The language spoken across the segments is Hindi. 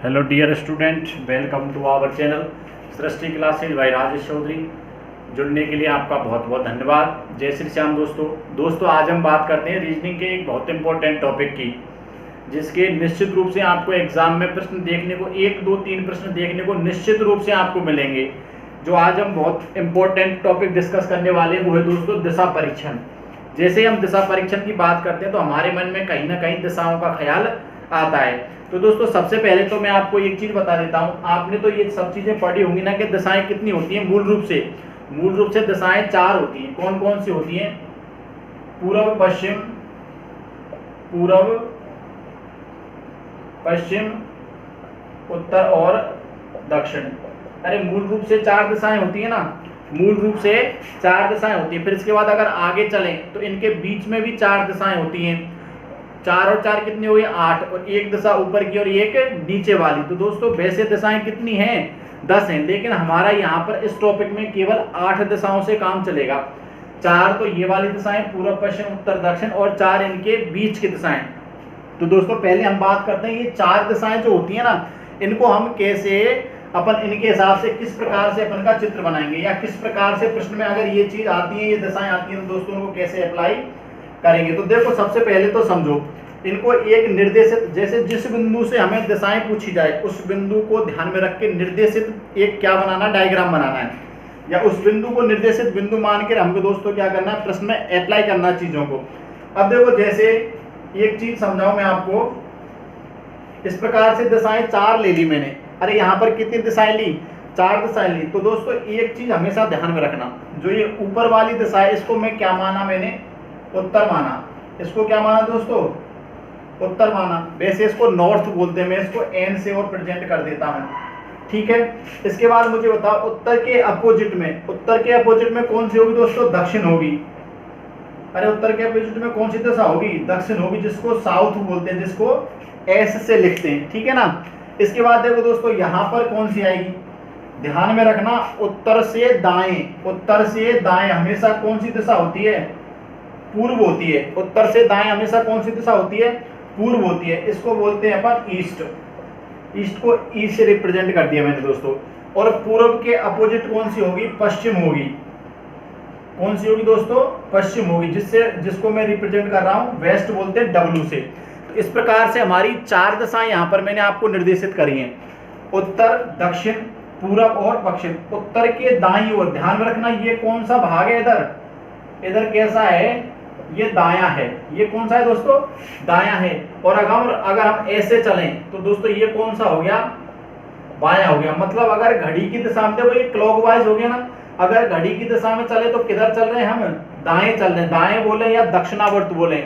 Hello dear student, welcome to our channel Srishti classes by Rajesh Chaudhary. जुड़ने के लिए आपका बहुत बहुत धन्यवाद। जय श्री श्याम। दोस्तों आज हम बात करते हैं रीजनिंग के एक बहुत इंपॉर्टेंट टॉपिक की, जिसके निश्चित रूप से आपको एग्जाम में प्रश्न देखने को 1 2 3 प्रश्न देखने को निश्चित रूप से आपको मिलेंगे। जो आज हम बहुत इंपॉर्टेंट टॉपिक डिस्कस करने वाले हैं वो है दोस्तों दिशा परीक्षण। जैसे हम दिशा परीक्षण की बात करते हैं तो हमारे मन में कहीं ना कहीं दिशाओं का ख्याल आता है। तो दोस्तों सबसे पहले तो मैं आपको एक चीज बता देता हूं, आपने तो ये सब चीजें पढ़ी होंगी ना कि दिशाएं कितनी होती हैं। मूल रूप से दिशाएं 4 होती हैं। कौन कौन सी होती हैं? पूर्व पश्चिम उत्तर और दक्षिण। अरे मूल रूप से 4 दिशाएं होती है ना, मूल रूप से 4 दिशाएं होती है। फिर इसके बाद अगर आगे चलें तो इनके बीच में भी 4 दिशाएं होती हैं। 4 और 4 कितनी हुई? 8, और एक दिशा ऊपर की और एक नीचे वाली। तो दोस्तों वैसे दिशाएं कितनी हैं? 10 हैं, लेकिन हमारा यहाँ पर इस टॉपिक में केवल 8 दिशाओं से काम चलेगा। 4 तो ये वाली दिशाएं पूर्व पश्चिम उत्तर दक्षिण, और 4 इनके बीच की दिशाएं। तो दोस्तों पहले हम बात करते हैं ये 4 दिशाएं जो होती है ना, इनको हम कैसे अपन इनके हिसाब से किस प्रकार से अपन का चित्र बनाएंगे, या किस प्रकार से प्रश्न में अगर ये चीज आती है, ये दिशाएं आती हैं, तो दोस्तों उनको कैसे अप्लाई करेंगे। तो देखो सबसे पहले तो समझो, इनको एक निर्देशित, जैसे जिस बिंदु से हमें दिशाएं पूछी जाए उस बिंदु को ध्यान में रख के निर्देशित एक क्या बनाना, डायग्राम बनाना है, या उस बिंदु को निर्देशित बिंदु मान के हमको दोस्तों क्या करना है, प्रश्न में अप्लाई करना चीजों को। अब देखो जैसे एक चीज समझाऊं मैं आपको, इस प्रकार से दिशाएं 4 ले ली मैंने। अरे यहाँ पर कितनी दिशाएं ली? 4 दिशाएं ली। तो दोस्तों एक चीज हमेशा ध्यान में रखना, जो ये ऊपर वाली दिशा है इसको मैं क्या माना, मैंने उत्तर माना। इसको क्या माना दोस्तों? उत्तर माना। वैसे इसको नॉर्थ बोलते हैं, मैं इसको एन से और प्रेजेंट कर देता हूं, ठीक है। इसके बाद मुझे बताओ उत्तर के अपोजिट में कौन सी होगी दोस्तों? दक्षिण होगी। अरे उत्तर के अपोजिट में कौन सी दिशा होगी? दक्षिण होगी, जिसको साउथ बोलते हैं, जिसको एस से लिखते हैं, ठीक है ना। इसके बाद देखो दोस्तों यहाँ पर कौन सी आएगी, ध्यान में रखना, उत्तर से दाएं हमेशा कौन सी दिशा होती है? पूर्व होती है। उत्तर से दाएं हमेशा कौन सी दिशा होती है? पूर्व होती है। इसको बोलते हैं अपन ईस्ट को ईस्ट से रिप्रेजेंट कर दिया मैंने दोस्तों। और पूर्व के अपोजिट कौन सी होगी? पश्चिम होगी। कौन सी होगी दोस्तों? पश्चिम होगी, जिसको मैं रिप्रेजेंट कर रहा हूं वेस्ट बोलते हैं डब्ल्यू से। तो इस प्रकार से हमारी 4 दिशाएं यहाँ पर मैंने आपको निर्देशित करी हैं, उत्तर दक्षिण पूर्व और पश्चिम। उत्तर के दाईं ओर ध्यान में रखना, ये कौन सा भाग है? इधर कैसा है? ये दायां है। ये कौन सा है दोस्तों? दायां है। और अगर हम ऐसे चलें तो दोस्तों ये कौन सा हो गया? बायां हो गया। मतलब अगर घड़ी की दिशा में, देखो ये क्लॉकवाइज हो गया ना, अगर घड़ी की दिशा में चले तो किधर चल रहे हैं हम? दाएं चल रहे हैं। दाएं बोले या दक्षिणावर्त बोले।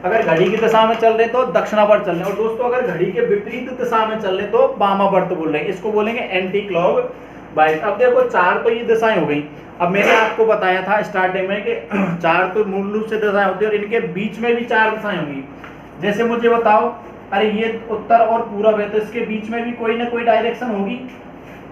अगर घड़ी की दिशा में चल रहे तो दक्षिणावर्त चल रहे हैं, और दोस्तों अगर घड़ी के विपरीत दिशा में चल रहे तो वामावर्त बोल रहे हैं। इसको बोलेंगे एंटी क्लॉकवाइज। अब देखो 4 तो ये दिशाएं हो गई। अब मैंने आपको बताया था स्टार्टिंग में कि 4 तो मूल रूप से दिशाएं होती है, और इनके बीच में भी 4 दिशाएं होंगी। जैसे मुझे बताओ, अरे ये उत्तर और पूरब है, तो इसके बीच में भी कोई ना कोई डायरेक्शन होगी।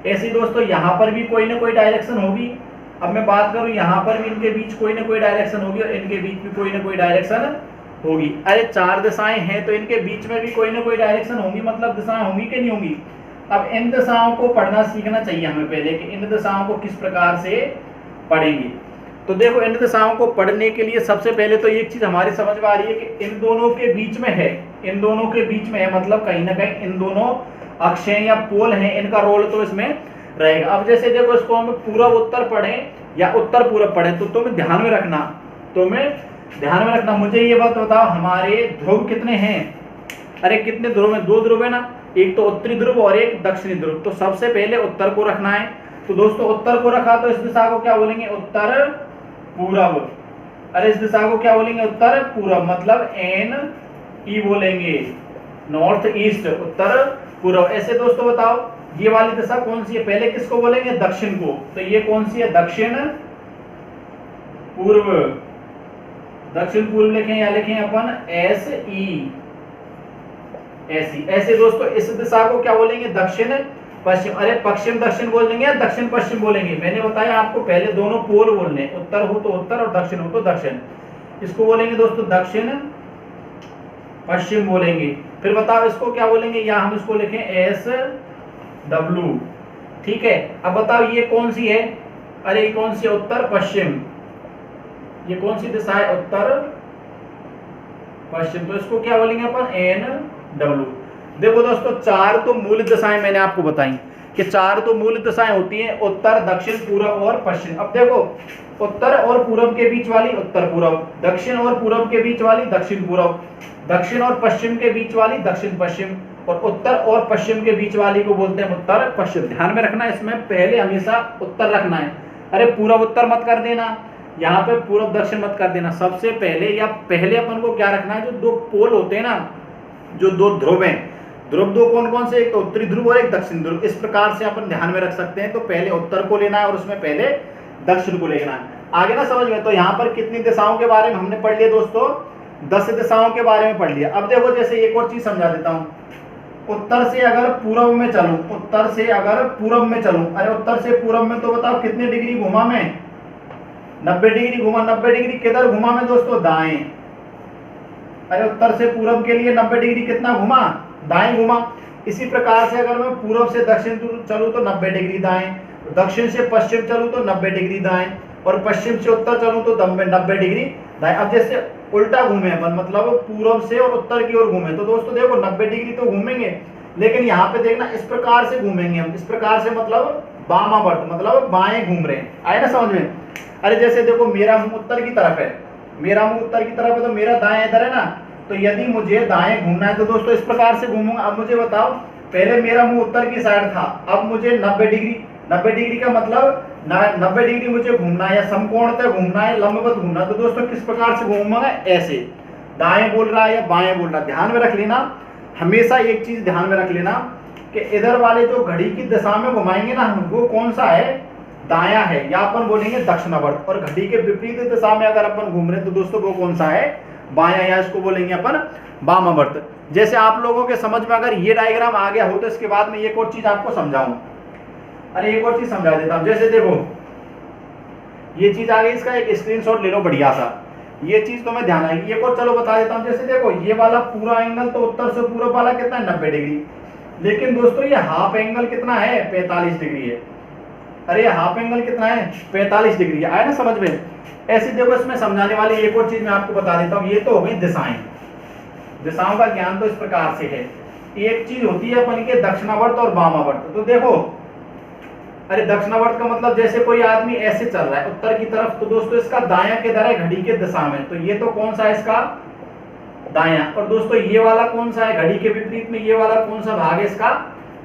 ऐसे ही दोस्तों यहाँ पर भी कोई ना कोई डायरेक्शन होगी। अब मैं बात करूँ, यहाँ पर भी इनके बीच कोई ना कोई डायरेक्शन होगी, और इनके बीच भी कोई ना कोई डायरेक्शन होगी। अरे 4 दिशाएं हैं तो इनके बीच में भी कोई ना कोई डायरेक्शन होंगी, मतलब दिशाएं होंगी कि नहीं होंगी। अब इन दिशाओं को पढ़ना सीखना चाहिए हमें पहले, कि इन दिशाओं को किस प्रकार से पढ़ेंगे। तो देखो इन दिशाओं को पढ़ने के लिए सबसे पहले तो एक चीज हमारी समझ में आ रही है कि इन दोनों के बीच में है, मतलब कहीं ना कहीं इन दोनों अक्षय या पोल हैं, इनका रोल तो इसमें रहेगा। अब जैसे देखो इसको हम पूर्व उत्तर पढ़ें या उत्तर पूर्व पढ़ें, तो तुम्हें ध्यान में रखना, मुझे ये बात बताओ, हमारे ध्रुव कितने हैं? अरे कितने ध्रुव हैं? 2 ध्रुव है ना, एक तो उत्तरी ध्रुव और एक दक्षिणी ध्रुव। तो सबसे पहले उत्तर को रखना है। तो दोस्तों उत्तर को रखा तो इस दिशा को क्या बोलेंगे? उत्तर पूरब। अरे इस दिशा को क्या बोलेंगे? उत्तर पूरब, मतलब एन ई बोलेंगे, नॉर्थ ईस्ट, उत्तर पूरब। ऐसे दोस्तों बताओ ये वाली दिशा कौन सी है? पहले किसको बोलेंगे? दक्षिण को। तो ये कौन सी है? दक्षिण पूर्व लिखें, या लिखें अपन एस ई, ऐसी। ऐसे दोस्तों इस दिशा को क्या बोलेंगे? दक्षिण पश्चिम। अरे पश्चिम दक्षिण बोलेंगे या दक्षिण पश्चिम बोलेंगे? मैंने बताया आपको पहले दोनों पोल बोलने, उत्तर हो तो उत्तर और दक्षिण हो तो दक्षिण। इसको बोलेंगे दोस्तों दक्षिण पश्चिम बोलेंगे। फिर बताओ इसको क्या बोलेंगे, या हम इसको लिखें एस डब्ल्यू। ठीक है, अब बताओ ये कौन सी है, अरे ये कौन सी है, उत्तर पश्चिम। ये कौन सी दिशा है, उत्तर पश्चिम, तो इसको क्या बोलेंगे अपन, एन डब्ल्यू। देखो दोस्तों, चार तो मूल दिशाएं मैंने आपको बताई कि चार तो मूल दिशाएं होती हैं, उत्तर, दक्षिण, पूरब और पश्चिम। अब देखो, उत्तर और पूरब के बीच वाली उत्तर पूरब, दक्षिण और पूरब के बीच वाली दक्षिण पूरब, दक्षिण और पश्चिम के बीच वाली दक्षिण पश्चिम, और उत्तर और पश्चिम के बीच वाली को बोलते हैं उत्तर पश्चिम। ध्यान में रखना, इसमें पहले हमेशा उत्तर रखना है। अरे पूरब उत्तर मत कर देना, यहाँ पे पूरब दक्षिण मत कर देना। सबसे पहले या पहले अपन को क्या रखना है, जो दो पोल होते हैं ना, जो दो ध्रुव हैं, ध्रुव दो कौन कौन से, एक तो उत्तरी ध्रुव और एक दक्षिण ध्रुव, इस प्रकार से अपन ध्यान में रख सकते हैं। तो पहले उत्तर को लेना है और उसमें पहले दक्षिण को लेना है। आगे ना समझ में, तो यहाँ पर कितनी दिशाओं के बारे में हमने पढ़ लिया दोस्तों, 10 दिशाओं के बारे में पढ़ लिया। अब देखो, जैसे एक और चीज समझा देता हूँ, उत्तर से अगर पूर्व में चलूं, उत्तर से अगर पूर्व में चलूं, अरे उत्तर से पूर्व में तो बताओ कितने डिग्री घुमा मैं, 90 डिग्री घुमा। 90 डिग्री किधर घुमा मैं दोस्तों, दाएं। अरे उत्तर से पूर्व के लिए 90 डिग्री कितना घुमा, दाएं घुमा। इसी प्रकार से अगर मैं पूर्व से दक्षिण चलूं तो 90 डिग्री दाएं, दक्षिण से पश्चिम चलूं तो 90 डिग्री दाएं, और पश्चिम से उत्तर चलूं तो 90 डिग्री दाएं। अब जैसे उल्टा घूमे अपन, मतलब पूर्व से और उत्तर की ओर घूमे, तो दोस्तों देखो 90 डिग्री तो घूमेंगे, लेकिन यहाँ पे देखना इस प्रकार से घूमेंगे हम, इस प्रकार से मतलब वामावर्त, मतलब बाएं घूम रहे हैं। आए ना समझ में। अरे जैसे देखो, मेरा मुंह उत्तर की तरफ है, मेरा मुंह उत्तर की तरफ है, तो मेरा दाएं इधर है ना, तो यदि मुझे दाएं घूमना है तो दोस्तों इस प्रकार से घूमूंगा। अब मुझे बताओ, पहले मेरा मुंह उत्तर की साइड था, अब मुझे 90 डिग्री, 90 डिग्री का मतलब 90 डिग्री मुझे घूमना है, या समकोणतः घूमना है, लंबवत घूमना है, तो दोस्तों किस प्रकार से घूमूंगा, ऐसे। दाएं बोल रहा है या बाएं बोल रहा है, ध्यान में रख लेना। हमेशा एक चीज ध्यान में रख लेना कि इधर वाले जो घड़ी की दिशा में घुमाएंगे ना हम, वो कौन सा है, दायां है, या अपन बोलेंगे दक्षिणावर्त। और घड़ी के विपरीत दिशा में अगर अपन घूम रहे हैं तो दोस्तों वो कौन सा है, बायां, या इसको बोलेंगे अपन वामावर्त। जैसे आप लोगों के समझ में अगर ये डायग्राम आ गया हो तो इसके बाद में एक और चीज आपको समझाऊं। अरे एक और चीज समझा देता हूं। जैसे देखो, ये चीज आ गई, इसका एक स्क्रीनशॉट ले लो बढ़िया सा, ये चीज तो मैं ध्यान आएगी। एक और चलो बता देता हूं। जैसे देखो, ये वाला पूरा एंगल तो उत्तर से पूर्व वाला कितना है, 90 डिग्री, लेकिन दोस्तों ये हाफ एंगल कितना है, 45 डिग्री है। अरे हाफ एंगल कितना है, 45 डिग्री है। आया ना समझ में। ऐसे देखो, इसमें समझाने वाली एक और चीज मैं आपको बता देता हूँ। ये तो हो गई दिशाएं, दिशाओं का ज्ञान तो इस प्रकार से है। एक चीज होती है अपन के दक्षिणावर्त और वामावर्त। तो देखो, अरे दक्षिणावर्त का मतलब जैसे कोई आदमी ऐसे चल रहा है उत्तर की तरफ, तो दोस्तों इसका दायां किधर है, घड़ी के दिशा में, तो ये तो कौन सा है इसका, दायां। और दोस्तों ये वाला कौन सा है, घड़ी के विपरीत में ये वाला कौन सा भाग है, इसका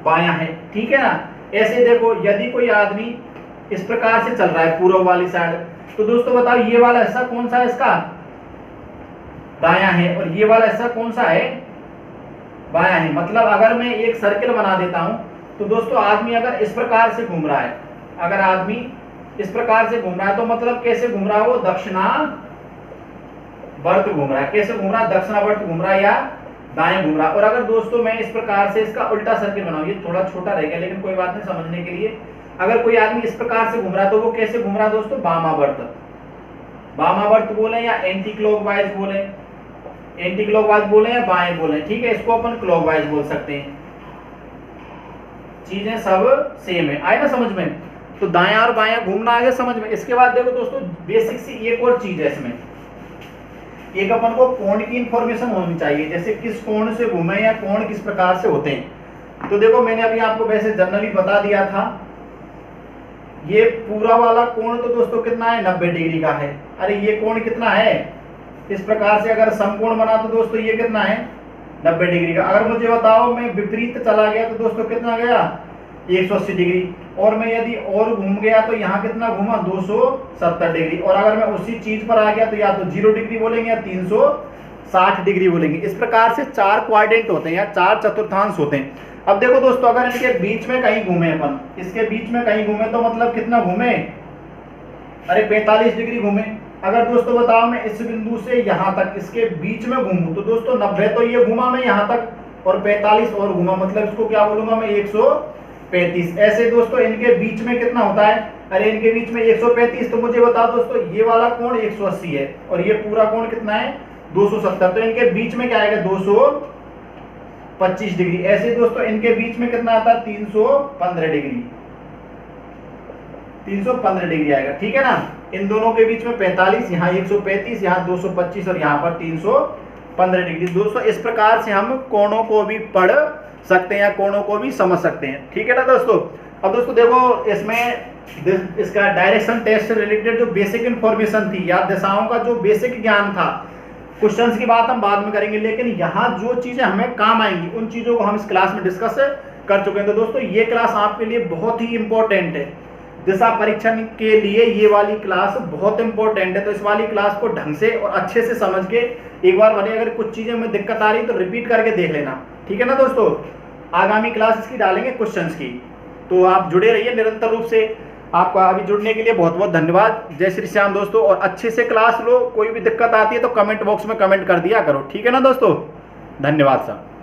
बायां है। ठीक है ना। ऐसे देखो, यदि कोई आदमी इस प्रकार से चल रहा है पूर्व वाली साइड, तो दोस्तों बताओ ये वाला हिस्सा कौन सा है, इसका दायां है, और ये वाला हिस्सा कौन सा है, बायां है। मतलब अगर मैं एक सर्किल बना देता हूं, तो दोस्तों आदमी अगर इस प्रकार से घूम रहा है, अगर आदमी इस प्रकार से घूम रहा है, तो मतलब कैसे घूम रहा है, वो दक्षिणावर्त घूम रहा है। कैसे घूम रहा है, दक्षिणावर्त घूम रहा है या दाएं घूम रहा है। और अगर दोस्तों मैं इस प्रकार से इसका उल्टा सर्किल बनाऊं, ये थोड़ा छोटा रहेगा लेकिन कोई बात नहीं समझने के लिए। अगर कोई आदमी इस प्रकार से घूम रहा है तो वो कैसे घूम रहा है दोस्तों, वामावर्त, वामावर्त बोले या एंटी क्लॉकवाइज बोले, एंटी क्लॉकवाइज बोले या बाएं बोले। ठीक है, इसको अपन क्लॉकवाइज बोल सकते हैं। चीजें सब सेम है। आए ना समझ में। तो दायां और बायां घूमना आ गया समझ में। इसके बाद देखो दोस्तों, बेसिक सी एक और चीज है इसमें, एक अपन को कोण की इंफॉर्मेशन होनी चाहिए, जैसे किस कोण से घूमे या कोण किस प्रकार से होते हैं। तो देखो, मैंने अभी आपको वैसे जनरली बता दिया था, ये पूरा वाला कोण तो दोस्तों कितना है, 90 डिग्री का है। अरे ये कोण कितना है, इस प्रकार से अगर समकोण बना तो दोस्तों ये कितना है, 90 डिग्री का। अगर मुझे बताओ मैं विपरीत चला गया तो दोस्तों कितना गया, 180 डिग्री। और मैं यदि और घूम गया तो यहाँ कितना घूमा, 270 डिग्री। और अगर मैं उसी चीज पर आ गया तो या तो 0 डिग्री बोलेंगे या 360 डिग्री बोलेंगे। इस प्रकार से 4 क्वाड्रेंट होते हैं या 4 चतुर्थांश होते हैं। अब देखो दोस्तों, अगर इनके बीच में कहीं घूमे अपन, इसके बीच में कहीं घूमे तो मतलब कितना घूमे, अरे 45 डिग्री घूमे। अगर दोस्तों बताओ मैं इस बिंदु से यहाँ तक इसके बीच में घूमूं तो दोस्तों 90 तो ये घूमा मैं यहाँ तक, और 45 और घूमा, मतलब इसको क्या बोलूंगा मैं, 135। ऐसे दोस्तों इनके बीच में कितना होता है, अरे इनके बीच में 135। तो मुझे बताओ दोस्तों, ये वाला कोण 180 है और ये पूरा कोण कितना है, 270। तो इनके बीच में क्या आएगा, 25 डिग्री। ऐसे दोस्तों इनके बीच में कितना आता है 315 डिग्री, 315 डिग्री आएगा, ठीक है ना। इन दोनों के बीच में 45, यहाँ 135, यहाँ 225 और यहाँ पर 315 डिग्री। दोस्तों इस प्रकार से हम कोणों को भी पढ़ सकते हैं या कोणों को भी समझ सकते हैं, ठीक है ना दोस्तों। अब दोस्तों देखो इसमें इसका डायरेक्शन टेस्ट से रिलेटेड जो बेसिक इंफॉर्मेशन थी या दिशाओं का जो बेसिक ज्ञान था, क्वेश्चंस की बात हम बाद में करेंगे, लेकिन यहाँ जो चीजें हमें काम आएंगी उन चीजों को हम इस क्लास में डिस्कस कर चुके हैं। तो दोस्तों ये क्लास आपके लिए बहुत ही इंपॉर्टेंट है, दिशा परीक्षण के लिए ये वाली क्लास बहुत इंपॉर्टेंट है। तो इस वाली क्लास को ढंग से और अच्छे से समझ के एक बार भले अगर कुछ चीजें में दिक्कत आ रही तो रिपीट करके देख लेना, ठीक है ना दोस्तों। आगामी क्लास इसकी डालेंगे क्वेश्चंस की, तो आप जुड़े रहिए निरंतर रूप से। आपका अभी जुड़ने के लिए बहुत बहुत धन्यवाद। जय श्री श्याम दोस्तों, और अच्छे से क्लास लो। कोई भी दिक्कत आती है तो कमेंट बॉक्स में कमेंट कर दिया करो, ठीक है ना दोस्तों। धन्यवाद साहब।